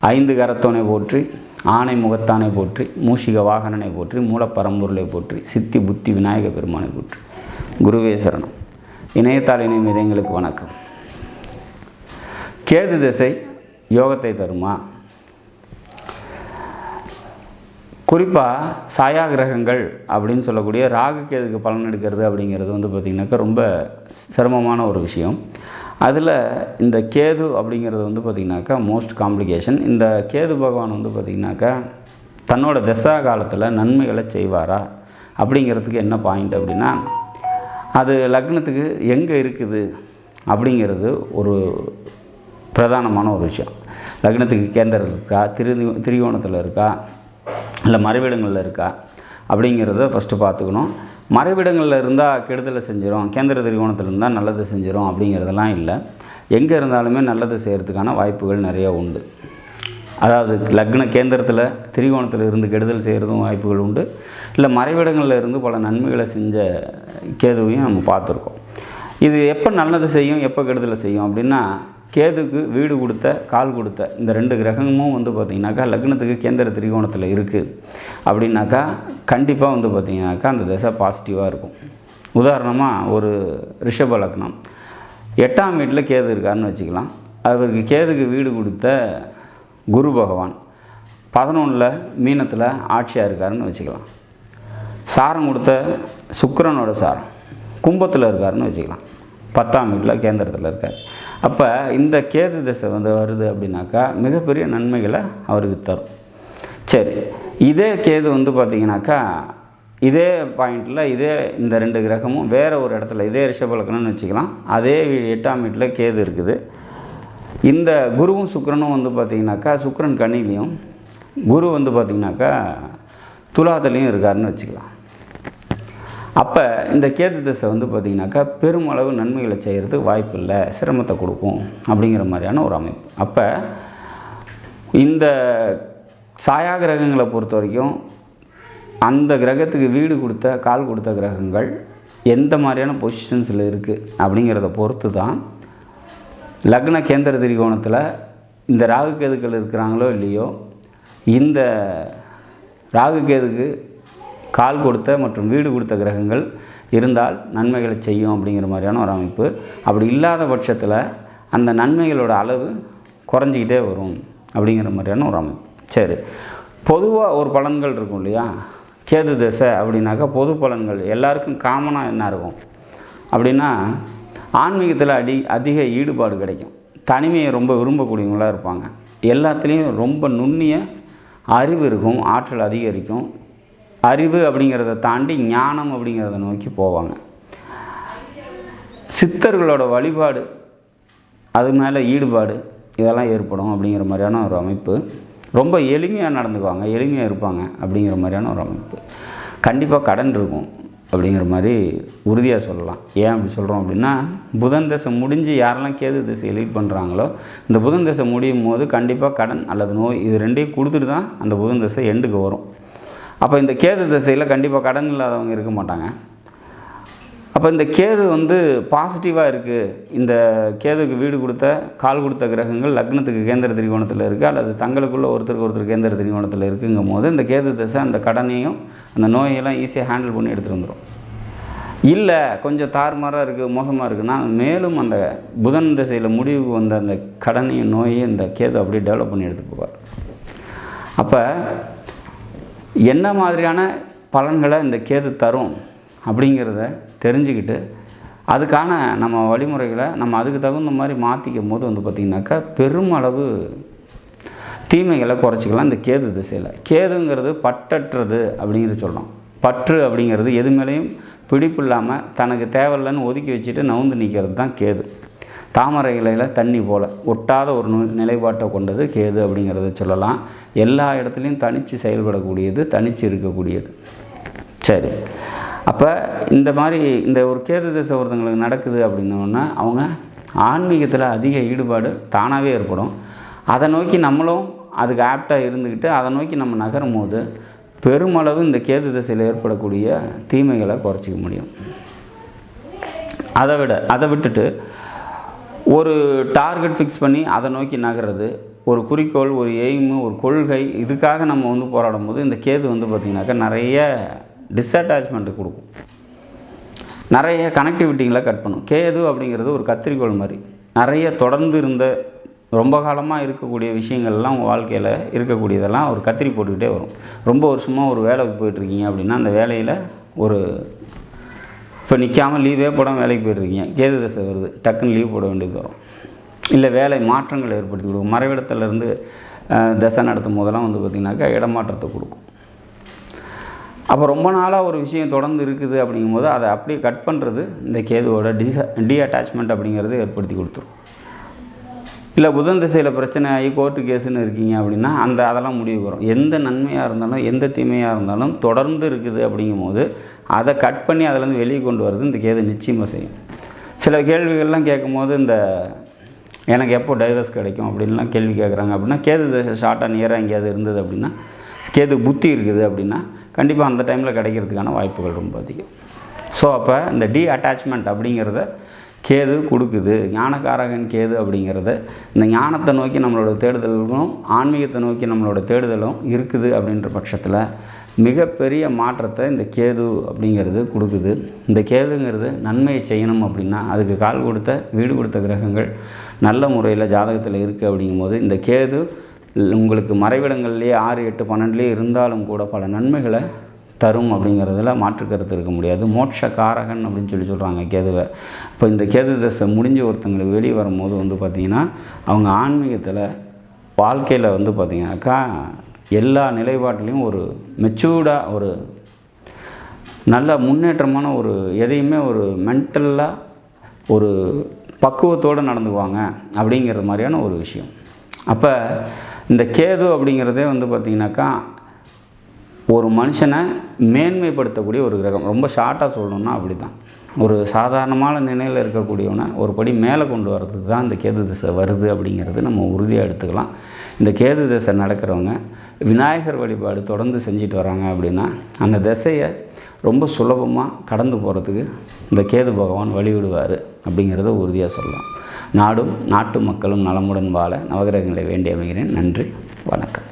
ஐந்து கரத்தோனை போற்றி, ஆனை முகத்தானை போற்றி, மூஷிக வாகனனை போற்றி, மூலப்பரம்பொருளை போற்றி, சித்தி புத்தி விநாயக பெருமானை போற்றி. குருவே சரணம். இணையத்தால் இணையும் இதயங்களுக்கு வணக்கம். கேது திசை யோகத்தை தருமா? குறிப்பாக சாயா கிரகங்கள் அப்படின்னு சொல்லக்கூடிய ராகு கேதுக்கு பலன் எடுக்கிறது அப்படிங்கிறது பார்த்திங்கனாக்கா ரொம்ப சிரமமான ஒரு விஷயம். அதில் இந்த கேது அப்படிங்கிறது பார்த்திங்கனாக்கா மோஸ்ட் காம்ப்ளிகேஷன். இந்த கேது பகவான் பார்த்திங்கனாக்கா தன்னோட தசா காலத்தில் நன்மைகளை செய்வாரா அப்படிங்கிறதுக்கு என்ன பாயிண்ட் அப்படின்னா, அது லக்னத்துக்கு எங்கே இருக்குது அப்படிங்கிறது ஒரு பிரதானமான ஒரு விஷயம். லக்னத்துக்கு கேந்திரம் இருக்கா, திரிகோணத்தில் இருக்கா, இல்லை மறைவிடங்களில் இருக்கா அப்படிங்கிறத ஃபஸ்ட்டு பார்த்துக்கணும். மறைவிடங்களில் இருந்தால் கெடுதலை செஞ்சிடும், கேந்திர திரிகோணத்தில் இருந்தால் நல்லது செஞ்சிடும் அப்படிங்கிறதெல்லாம் இல்லை. எங்கே இருந்தாலுமே நல்லது செய்கிறதுக்கான வாய்ப்புகள் நிறையா உண்டு. அதாவது லக்ன கேந்திரத்தில் திரிகோணத்தில் இருந்து கெடுதல் செய்கிறதும் வாய்ப்புகள் உண்டு. இல்லை மறைவிடங்களில் இருந்து பல நன்மைகளை செஞ்ச கேதுவையும் நம்ம பார்த்துருக்கோம். இது எப்போ நல்லது செய்யும், எப்போ கெடுதலை செய்யும் அப்படின்னா, கேதுக்கு வீடு கொடுத்த கால் கொடுத்த இந்த ரெண்டு கிரகமும் பார்த்திங்கனாக்கா லக்னத்துக்கு கேந்திர திரிகோணத்தில் இருக்குது அப்படின்னாக்கா கண்டிப்பாக பார்த்திங்கனாக்கா அந்த திசை பாசிட்டிவாக இருக்கும். உதாரணமாக ஒரு ரிஷப லக்னம் 8ஆம் வீட்டில் கேது இருக்காருன்னு வச்சுக்கலாம். அவருக்கு கேதுக்கு வீடு கொடுத்த குரு பகவான் 11 மீனத்தில் ஆட்சியாக இருக்காருன்னு வச்சுக்கலாம். சாரம் கொடுத்த சுக்கிரனோட சாரம் கும்பத்தில் இருக்காருன்னு வச்சுக்கலாம். 10ஆம் வீட்டில் கேந்திரத்தில் இருக்கார். அப்போ இந்த கேது திசை வருது அப்படின்னாக்கா மிகப்பெரிய நன்மைகளை அவருக்கு தரும். சரி, இதே கேது பார்த்திங்கனாக்கா இதே பாயிண்டில் இதே இந்த ரெண்டு கிரகமும் வேறு ஒரு இடத்துல இதே ரிஷபலக்கணம்னு வச்சுக்கலாம். அதே 8ஆம் வீட்டில் கேது இருக்குது. இந்த குருவும் சுக்கிரனும் பார்த்திங்கனாக்கா சுக்கிரன் கன்னிலையும் குரு பார்த்திங்கனாக்கா துலாத்துலேயும் இருக்காருன்னு வச்சுக்கலாம். அப்போ இந்த கேது திசை பார்த்திங்கனாக்கா பெருமளவு நன்மைகளை செய்கிறதுக்கு வாய்ப்பு இல்லை, சிரமத்தை கொடுக்கும் அப்படிங்கிற மாதிரியான ஒரு அமைப்பு. அப்போ இந்த சாயா கிரகங்களை பொறுத்த வரைக்கும் அந்த கிரகத்துக்கு வீடு கொடுத்த கால் கொடுத்த கிரகங்கள் எந்த மாதிரியான பொசிஷன்ஸில் இருக்குது அப்படிங்கிறத பொறுத்து தான் லக்ன கேந்திர திரிகோணத்தில் இந்த ராகு கேதுக்கள் இருக்கிறாங்களோ இல்லையோ, இந்த ராகு கேதுக்கு கால் கொடுத்த மற்றும் வீடு கொடுத்த கிரகங்கள் இருந்தால் நன்மைகளை செய்யும் அப்படிங்கிற மாதிரியான ஒரு அமைப்பு. அப்படி இல்லாத பட்சத்தில் அந்த நன்மைகளோட அளவு குறைஞ்சிக்கிட்டே வரும் அப்படிங்கிற மாதிரியான ஒரு அமைப்பு. சரி, பொதுவாக ஒரு பலன்கள் இருக்கும் இல்லையா? கேது திசை அப்படின்னாக்கா பொது பலன்கள் எல்லாருக்கும் காமனாக என்ன இருக்கும் அப்படின்னா, ஆன்மீகத்தில் அதிக ஈடுபாடு கிடைக்கும், தனிமையை ரொம்ப விரும்பக்கூடியவங்களாக இருப்பாங்க, எல்லாத்துலேயும் ரொம்ப நுண்ணிய அறிவு இருக்கும், ஆற்றல் அதிகரிக்கும். அறிவு அப்படிங்கிறத தாண்டி ஞானம் அப்படிங்கிறத நோக்கி போவாங்க. சித்தர்களோட வழிபாடு, அது மேலே ஈடுபாடு, இதெல்லாம் ஏற்படும் அப்படிங்கிற மாதிரியான ஒரு அமைப்பு. ரொம்ப எளிமையாக நடந்துக்குவாங்க, எளிமையாக இருப்பாங்க அப்படிங்கிற மாதிரியான ஒரு அமைப்பு. கண்டிப்பாக கடன் இருக்கும் அப்படிங்கிற மாதிரி உறுதியாக சொல்லலாம். ஏன் அப்படி சொல்கிறோம் அப்படின்னா, புதன் தசை முடிஞ்சு யாரெல்லாம் கேது திசையை லீட் பண்ணுறாங்களோ இந்த புதன் தசை முடியும் போது கண்டிப்பாக கடன் அல்லது நோய் இது ரெண்டையும் கொடுத்துட்டு தான் அந்த புதன் தசை எண்டுக்கு வரும். அப்போ இந்த கேது திசையில் கண்டிப்பாக கடன் இல்லாதவங்க இருக்க மாட்டாங்க. அப்போ இந்த கேது பாசிட்டிவாக இருக்குது. இந்த கேதுக்கு வீடு கொடுத்த கால் கொடுத்த கிரகங்கள் லக்னத்துக்கு கேந்திர திரிகோணத்தில் இருக்குது, அல்லது தங்களுக்குள்ளே ஒருத்தருக்கு ஒருத்தர் கேந்திர திரிகோணத்தில் இருக்குங்கும் போது இந்த கேது திசை அந்த கடனையும் அந்த நோயெல்லாம் ஈஸியாக ஹேண்டில் பண்ணி எடுத்துகிட்டு வந்துடும். இல்லை கொஞ்சம் தாறுமாறாக இருக்குது, மோசமாக இருக்குன்னா மேலும் அந்த புதன் திசையில் முடிவுக்கு வந்த அந்த கடனையும் நோயையும் இந்த கேது அப்படியே டெவலப் பண்ணி எடுத்துகிட்டு போவார். அப்போ என்ன மாதிரியான பலன்களை இந்த கேது தரும் அப்படிங்கிறத தெரிஞ்சுக்கிட்டு அதுக்கான நம்ம வழிமுறைகளை நம்ம அதுக்கு தகுந்த மாதிரி மாற்றிக்கும் போது பார்த்திங்கனாக்கா பெருமளவு தீமைகளை குறைச்சிக்கலாம். இந்த கேது திசையில் கேதுங்கிறது பற்றற்றது அப்படிங்கிறது சொல்லலாம். பற்று அப்படிங்கிறது எது மேலேயும் பிடிப்பு இல்லாமல் தனக்கு தேவையில்லைன்னு ஒதுக்கி வச்சுட்டு நவுந்து நிற்கிறது தான் கேது. தாமரை இலையில் தண்ணி போல் ஒட்டாத ஒரு நிலைப்பாட்டை கொண்டது கேது அப்படிங்கிறத சொல்லலாம். எல்லா இடத்துலையும் தனித்து செயல்படக்கூடியது, தனித்து இருக்கக்கூடியது. சரி, அப்போ இந்த மாதிரி இந்த ஒரு கேது திசை ஒருத்தங்களுக்கு நடக்குது அப்படின்னோன்னா அவங்க ஆன்மீகத்தில் அதிக ஈடுபாடு தானாகவே ஏற்படும். அதை நோக்கி நம்மளும் அதுக்கு ஆப்டாக இருந்துக்கிட்டு அதை நோக்கி நம்ம நகரும் போது பெருமளவு இந்த கேது திசையில் ஏற்படக்கூடிய தீமைகளை குறைச்சிக்க முடியும். அதை விட்டுட்டு ஒரு டார்கெட் ஃபிக்ஸ் பண்ணி அதை நோக்கி நகர்றது, ஒரு குறிக்கோள், ஒரு எய்மு, ஒரு கொள்கை, இதுக்காக நம்ம வந்து போராடும் போது இந்த கேது வந்து பார்த்திங்கனாக்கா நிறைய டிஸ்அட்டாச்மெண்ட்டு கொடுக்கும், நிறைய கனெக்டிவிட்டிங்களை கட் பண்ணும். கேது அப்படிங்கிறது ஒரு கத்திரிக்கோள் மாதிரி நிறைய தொடர்ந்து இருந்த ரொம்ப காலமாக இருக்கக்கூடிய விஷயங்கள்லாம் உங்கள் வாழ்க்கையில் இருக்கக்கூடியதெல்லாம் ஒரு கத்திரி போட்டுக்கிட்டே வரும். ரொம்ப வருஷமாக ஒரு வேலைக்கு போயிட்டுருக்கீங்க அப்படின்னா அந்த வேலையில் ஒரு இப்போ நிற்காமல் லீவே போடாமல் வேலைக்கு போயிட்டுருக்கீங்க, கேது தசை வருது, டக்குன்னு லீவ் போட வேண்டியது வரும். இல்லை வேலை மாற்றங்களை ஏற்படுத்தி கொடுக்கும். மறைவிடத்துலேருந்து தசை நடத்தும் போதெல்லாம் வந்து பார்த்திங்கனாக்கா இடமாற்றத்தை கொடுக்கும். அப்போ ரொம்ப நாளாக ஒரு விஷயம் தொடர்ந்து இருக்குது அப்படிங்கும்போது அதை அப்படியே கட் பண்ணுறது இந்த கேதுவோட டீஅட்டாச்மெண்ட் அப்படிங்கிறது ஏற்படுத்தி கொடுத்துரும். இல்லை புதன் திசையில் பிரச்சனை ஆகி கோர்ட்டு கேஸுன்னு இருக்கீங்க அப்படின்னா அதெல்லாம் முடிவு வரும். எந்த நன்மையாக இருந்தாலும் எந்த தீமையாக இருந்தாலும் தொடர்ந்து இருக்குது அப்படிங்கும்போது அதை கட் பண்ணி அதிலேருந்து வெளியே கொண்டு வரது இந்த கேது நிச்சயமாக செய்யும். சில கேள்விகள்லாம் கேட்கும்போது இந்த எனக்கு எப்போ டைவர்ஸ் கிடைக்கும் அப்படின்லாம் கேள்வி கேட்குறாங்க அப்படின்னா கேது தசை ஷார்ட்டாக நியராக எங்கேயாவது இருந்தது அப்படின்னா, கேது புத்தி இருக்குது அப்படின்னா கண்டிப்பாக அந்த டைமில் கிடைக்கிறதுக்கான வாய்ப்புகள் ரொம்ப அதிகம். ஸோ அப்போ இந்த டீஅட்டாச்மெண்ட் அப்படிங்கிறத கேது கொடுக்குது. ஞானக்காரகன் கேது அப்படிங்கிறத இந்த ஞானத்தை நோக்கி நம்மளோட தேடுதலும் ஆன்மீகத்தை நோக்கி நம்மளோட தேடுதலும் இருக்குது அப்படின்ற பட்சத்தில் மிகப்பெரிய மாற்றத்தை இந்த கேது அப்படிங்கிறது கொடுக்குது. இந்த கேதுங்கிறது நன்மையை செய்யணும் அப்படின்னா அதுக்கு கால் கொடுத்த வீடு கொடுத்த கிரகங்கள் நல்ல முறையில் ஜாதகத்தில் இருக்குது. அப்படிங்கும்போது இந்த கேது உங்களுக்கு மறைவிடங்கள்லேயே 6, 8, 12 இருந்தாலும் கூட பல நன்மைகளை தரும் அப்படிங்கிறதுல மாற்றுக்கருத்து இருக்க முடியாது. மோட்ச காரகன் அப்படின்னு சொல்கிறாங்க கேதுவை. இப்போ இந்த கேது தசை முடிஞ்ச ஒருத்தங்களுக்கு வெளியே வரும்போது வந்து பார்த்திங்கன்னா அவங்க ஆன்மீகத்தில் வாழ்க்கையில் வந்து பார்த்திங்கனாக்கா எல்லா நிலைப்பாட்டிலையும் ஒரு மெச்சூர்டாக ஒரு நல்ல முன்னேற்றமான ஒரு எதையுமே ஒரு மென்டலாக ஒரு பக்குவத்தோடு நடந்துக்குவாங்க அப்படிங்கிற மாதிரியான ஒரு விஷயம். அப்போ இந்த கேது அப்படிங்கிறதே வந்து பார்த்திங்கனாக்கா ஒரு மனுஷனை மேன்மைப்படுத்தக்கூடிய ஒரு கிரகம். ரொம்ப ஷார்ட்டாக சொல்லணுன்னா அப்படி தான். ஒரு சாதாரணமான நிலையில் இருக்கக்கூடியவனை ஒரு படி மேலே கொண்டு வர்றதுக்கு தான் இந்த கேது திசை வருது அப்படிங்கிறது நம்ம உறுதியாக எடுத்துக்கலாம். இந்த கேது திசை நடக்கிறவங்க விநாயகர் வழிபாடு தொடர்ந்து செஞ்சுட்டு வராங்க அப்படின்னா அந்த திசையை ரொம்ப சுலபமாக கடந்து போகிறதுக்கு இந்த கேது பகவான் வழிவிடுவார் அப்படிங்கிறத உறுதியாக சொல்லலாம். நாடும் நாட்டு மக்களும் நலமுடன் வாழ நவகிரகங்களை வேண்டி அமைகிறேன். நன்றி, வணக்கம்.